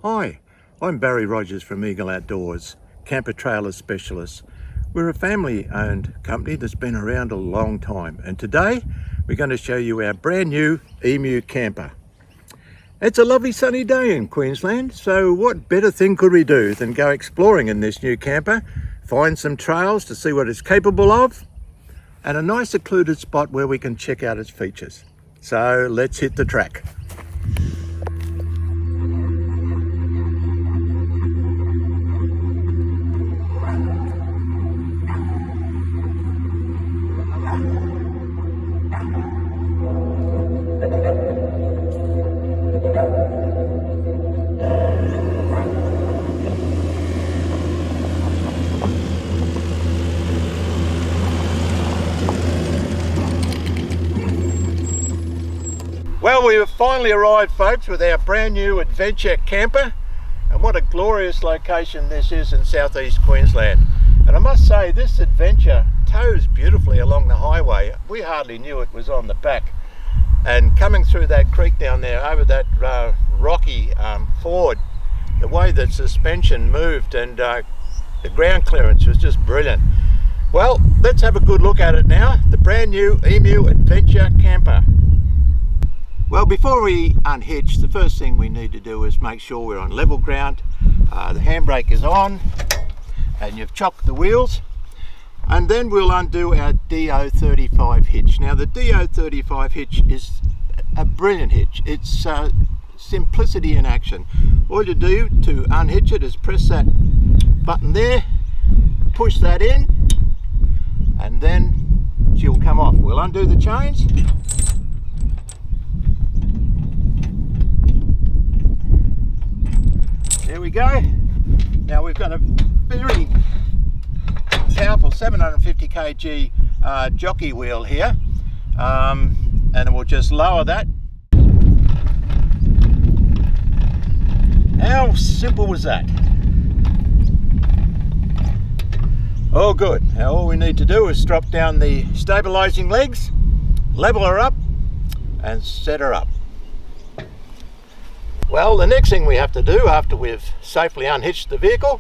Hi, I'm Barry Rogers from Eagle Outdoors, camper trailer specialist. We're a family-owned company that's been around a long time, and today we're going to show you our brand new Emu camper. It's a lovely sunny day in Queensland, so what better thing could we do than go exploring in this new camper, find some trails to see what it's capable of, and a nice secluded spot where we can check out its features. So let's hit the track. Well, we have finally arrived, folks, with our brand new adventure camper, and what a glorious location this is in southeast Queensland. And I must say, this adventure tows beautifully along the highway. We hardly knew it was on the back, and coming through that creek down there over that rocky ford, the way that suspension moved and the ground clearance was just brilliant. Well, let's have a good look at it now, the brand new Emu adventure camper. Well, before we unhitch, the first thing we need to do is make sure we're on level ground. The handbrake is on and you've chocked the wheels, and then we'll undo our DO35 hitch. Now, the DO35 hitch is a brilliant hitch. It's simplicity in action. All you do to unhitch it is press that button there, push that in, and then she'll come off. We'll undo the chains. There we go. Now we've got a very powerful 750 kg jockey wheel here, and we'll just lower that. How simple was that? Oh, good. Now all we need to do is drop down the stabilizing legs, level her up, and set her up. Well, the next thing we have to do after we've safely unhitched the vehicle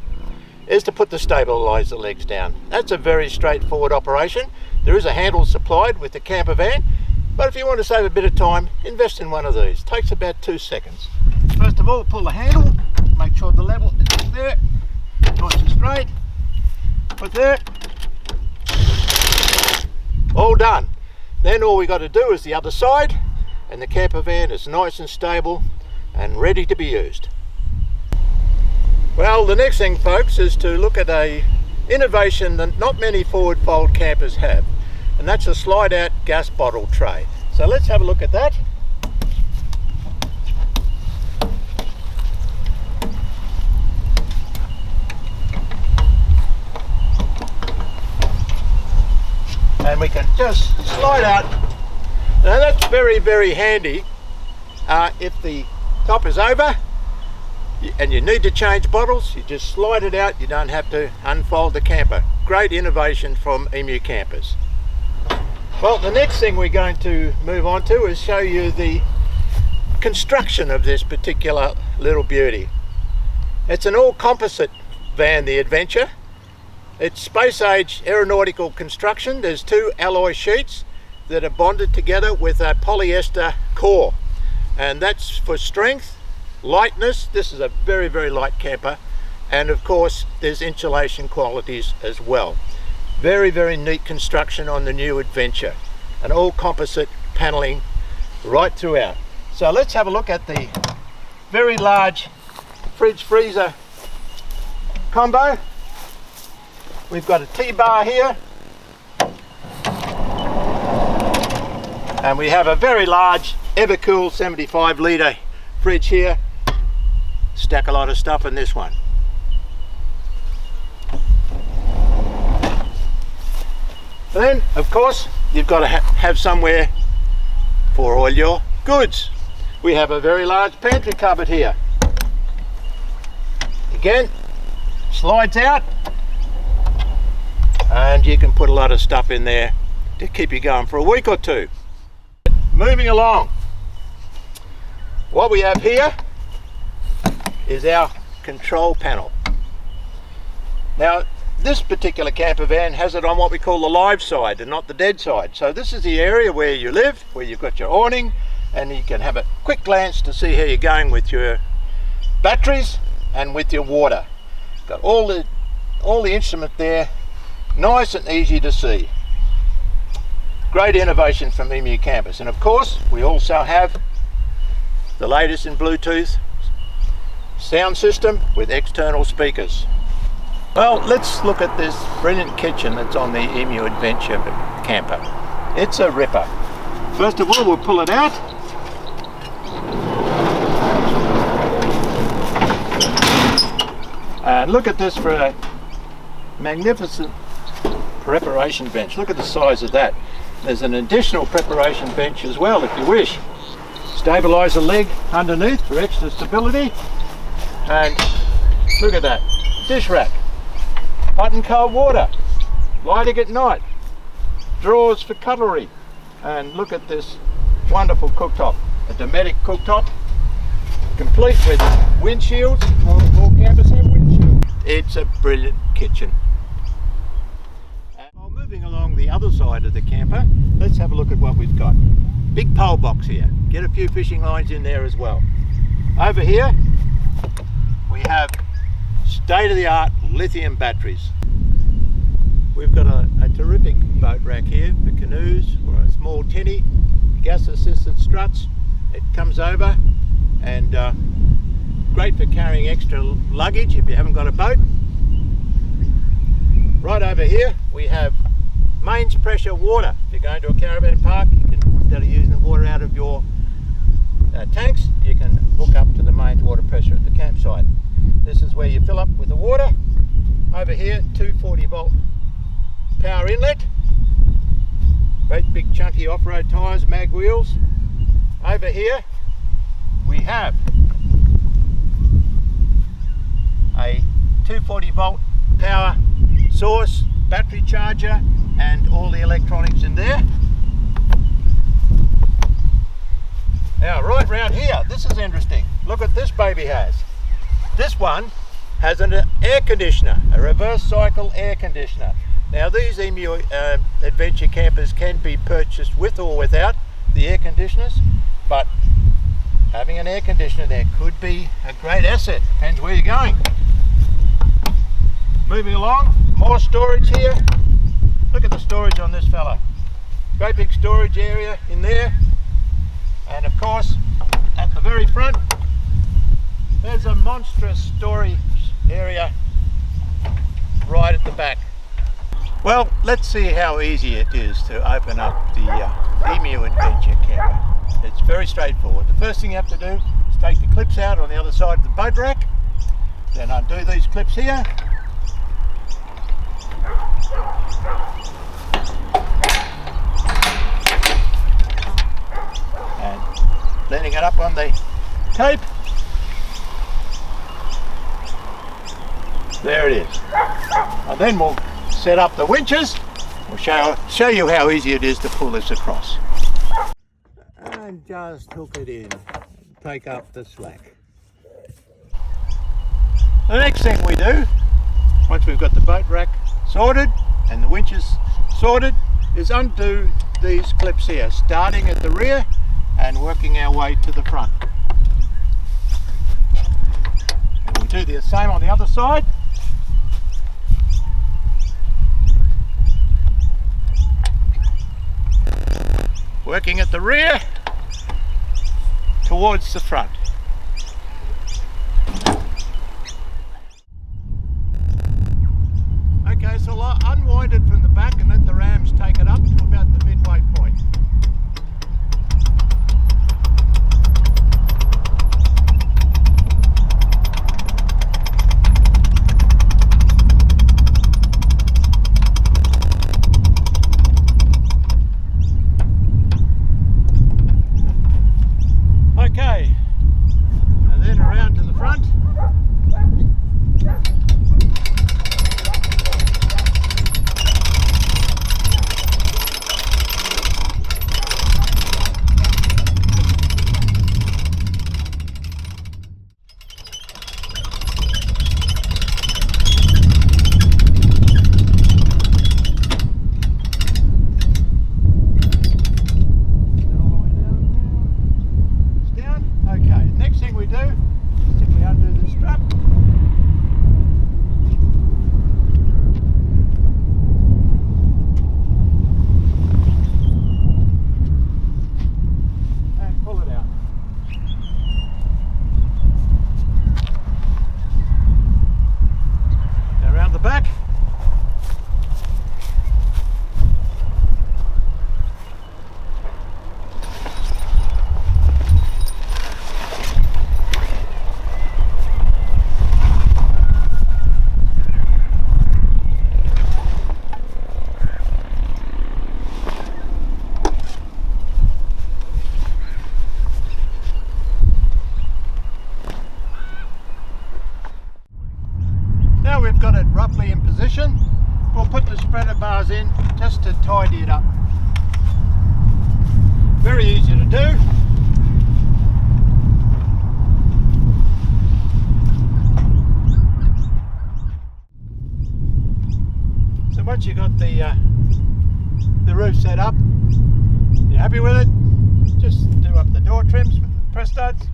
is to put the stabilizer legs down. That's a very straightforward operation. There is a handle supplied with the camper van, but if you want to save a bit of time, invest in one of these. It takes about 2 seconds. First of all, pull the handle, make sure the level is there, nice and straight, put there, all done. Then all we got to do is the other side, and the camper van is nice and stable and ready to be used. Well, the next thing, folks, is to look at a innovation that not many forward fold campers have, and that's a slide out gas bottle tray. So let's have a look at that. And we can just slide out. Now that's very, very handy if the top is over and you need to change bottles. You just slide it out, you don't have to unfold the camper. Great innovation from Emu campers. Well, the next thing we're going to move on to is show you the construction of this particular little beauty. It's an all composite van, the Adventure. It's space age aeronautical construction. There's 2 alloy sheets that are bonded together with a polyester core, and that's for strength, lightness. This is a very, very light camper, and of course there's insulation qualities as well. Very, very neat construction on the new Adventure, and all composite paneling right throughout. So let's have a look at the very large fridge freezer combo. We've got a T-bar here, and we have a very large Evercool 75 litre fridge here. Stack a lot of stuff in this one. Then, of course, you've got to have somewhere for all your goods. We have a very large pantry cupboard here. Again, slides out, and you can put a lot of stuff in there to keep you going for a week or two. Moving along, what we have here is our control panel. Now, this particular camper van has it on what we call the live side and not the dead side. So this is the area where you live, where you've got your awning, and you can have a quick glance to see how you're going with your batteries and with your water. Got all the instrument there, nice and easy to see. Great innovation from Emu Campers. And of course, we also have the latest in Bluetooth sound system with external speakers. Well, let's look at this brilliant kitchen that's on the Emu Adventure camper. It's a ripper. First of all, we'll pull it out. And look at this for a magnificent preparation bench. Look at the size of that. There's an additional preparation bench as well if you wish. Stabilise the leg underneath for extra stability. And look at that, dish rack, hot and cold water, lighting at night, drawers for cutlery, and look at this wonderful cooktop, a Dometic cooktop, complete with windshields. All campers have windshields. It's a brilliant kitchen. And while moving along the other side of the camper, let's have a look at what we've got. Big pole box here, get a few fishing lines in there as well. Over here, we have state-of-the-art lithium batteries. We've got a terrific boat rack here for canoes or a small tinny, gas-assisted struts. It comes over and great for carrying extra luggage if you haven't got a boat. Right over here we have mains pressure water. If you're going to a caravan park, you can, instead of using the water out of your tanks, you can hook up to the mains water pressure at the campsite. This is where you fill up with the water. Over here, 240 volt power inlet. Great big chunky off-road tyres, mag wheels. Over here we have a 240 volt power source, battery charger, and all the electronics in there. Now right round here, this is interesting. Look what this baby has. This one has an air conditioner, a reverse cycle air conditioner. Now these Emu adventure campers can be purchased with or without the air conditioners, but having an air conditioner there could be a great asset, depends where you're going. Moving along, more storage here. Look at the storage on this fella. Great big storage area in there. And of course, at the very front, there's a monstrous storage area right at the back. Well, let's see how easy it is to open up the Emu Adventure camper. It's very straightforward. The first thing you have to do is take the clips out on the other side of the boat rack, then undo these clips here. And leaning it up on the tape. There it is. And then we'll set up the winches. We'll show you how easy it is to pull this across. And just hook it in and take up the slack. The next thing we do, once we've got the boat rack sorted and the winches sorted, is undo these clips here, starting at the rear and working our way to the front. And we'll do the same on the other side. Working at the rear towards the front. Okay, so I'll unwind it from the back and let the rams take it up to about the midway point. Now we've got it roughly in position, we'll put the spreader bars in just to tidy it up. Very easy to do. So once you've got the roof set up, you're happy with it, just do up the door trims with the press studs.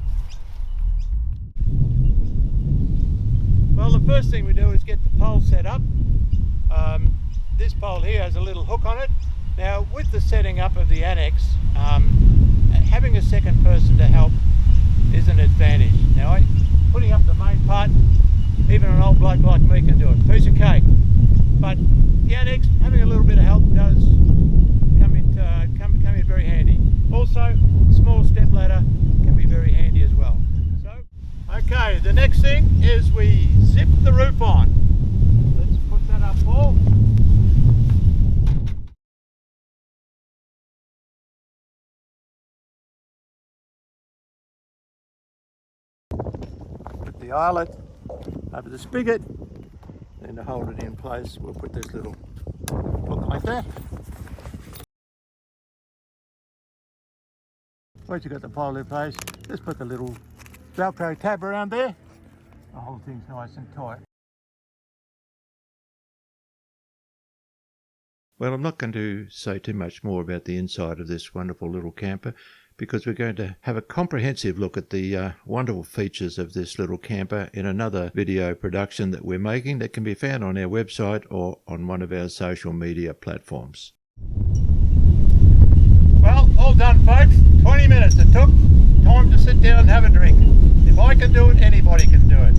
Well, the first thing we do is get the pole set up. This pole here has a little hook on it. Now, with the setting up of the annex, having a second person to help is an advantage. Now, putting up the main part, even an old bloke like me can do it. Piece of cake. But the annex, having a little bit of help does come in very handy. Also, small step ladder can be very handy as well. So, okay, the next thing is we zip the roof on. Let's put that up, Paul. Put the eyelet over the spigot, and to hold it in place we'll put this little hook like that. Once you've got the pole in place, just put the little Velcro tab around there. The whole thing's nice and tight. Well, I'm not going to say too much more about the inside of this wonderful little camper, because we're going to have a comprehensive look at the wonderful features of this little camper in another video production that we're making that can be found on our website or on one of our social media platforms. Well, all done, folks. 20 minutes it took. Time to sit down and have a drink. If I can do it, anybody can do it.